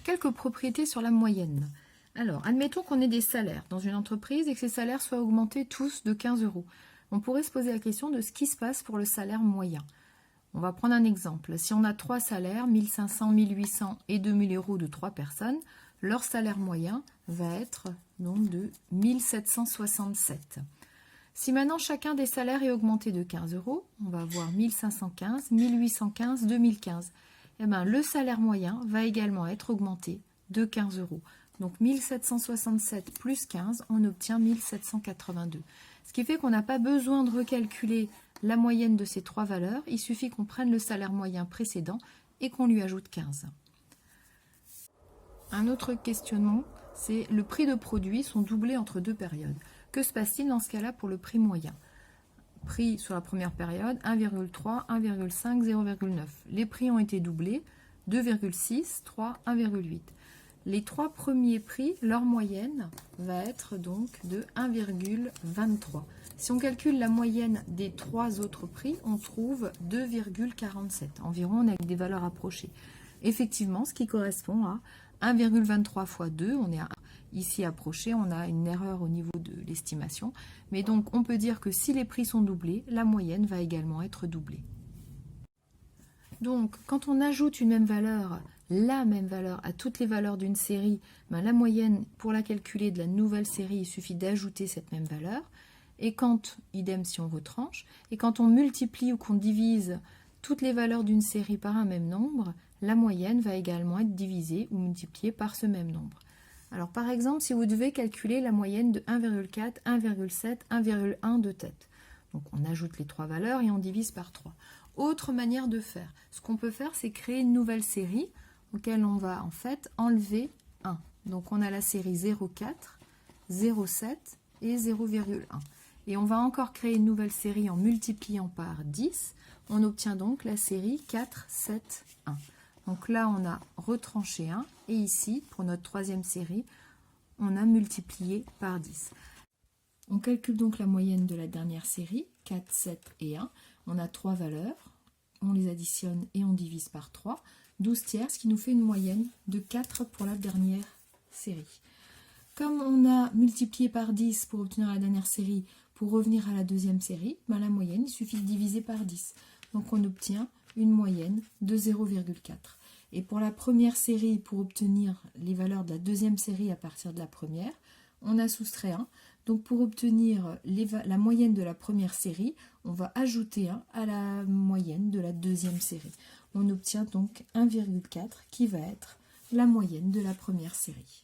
Quelques propriétés sur la moyenne. Alors, admettons qu'on ait des salaires dans une entreprise et que ces salaires soient augmentés tous de 15 euros. On pourrait se poser la question de ce qui se passe pour le salaire moyen. On va prendre un exemple. Si on a 3 salaires, 1500, 1800 et 2000 euros de 3 personnes, leur salaire moyen va être donc de 1767. Si maintenant chacun des salaires est augmenté de 15 euros, on va avoir 1515, 1815, 2015. Eh bien, le salaire moyen va également être augmenté de 15 euros. Donc 1767 plus 15, on obtient 1782. Ce qui fait qu'on n'a pas besoin de recalculer la moyenne de ces 3 valeurs, il suffit qu'on prenne le salaire moyen précédent et qu'on lui ajoute 15. Un autre questionnement, c'est le prix de produits sont doublés entre 2 périodes. Que se passe-t-il dans ce cas-là pour le prix moyen? Prix sur la première période, 1,3, 1,5, 0,9. Les prix ont été doublés, 2,6, 3, 1,8. Les 3 premiers prix, leur moyenne va être donc de 1,23. Si on calcule la moyenne des 3 autres prix, on trouve 2,47. Environ, on a des valeurs approchées. Effectivement, ce qui correspond à 1,23 fois 2, on est ici approché, on a une erreur au niveau de l'estimation. Mais donc, on peut dire que si les prix sont doublés, la moyenne va également être doublée. Donc, quand on ajoute une même valeur, la même valeur à toutes les valeurs d'une série, ben la moyenne, pour la calculer de la nouvelle série, il suffit d'ajouter cette même valeur. Et quand, idem si on retranche, et quand on multiplie ou qu'on divise toutes les valeurs d'une série par un même nombre, la moyenne va également être divisée ou multipliée par ce même nombre. Alors par exemple, si vous devez calculer la moyenne de 1,4, 1,7, 1,1 de tête. Donc on ajoute les 3 valeurs et on divise par 3. Autre manière de faire, ce qu'on peut faire, c'est créer une nouvelle série auquel on va en fait enlever 1. Donc on a la série 0,4, 0,7 et 0,1. Et on va encore créer une nouvelle série en multipliant par 10. On obtient donc la série 4, 7, 1. Donc là, on a retranché 1. Et ici, pour notre troisième série, on a multiplié par 10. On calcule donc la moyenne de la dernière série, 4, 7 et 1. On a 3 valeurs. On les additionne et on divise par 3. 12 tiers, ce qui nous fait une moyenne de 4 pour la dernière série. Comme on a multiplié par 10 pour obtenir la dernière série, pour revenir à la deuxième série, ben la moyenne, il suffit de diviser par 10. Donc on obtient une moyenne de 0,4. Et pour la première série, pour obtenir les valeurs de la deuxième série à partir de la première, on a soustrait 1. Donc pour obtenir la moyenne de la première série, on va ajouter 1 à la moyenne de la deuxième série. On obtient donc 1,4 qui va être la moyenne de la première série.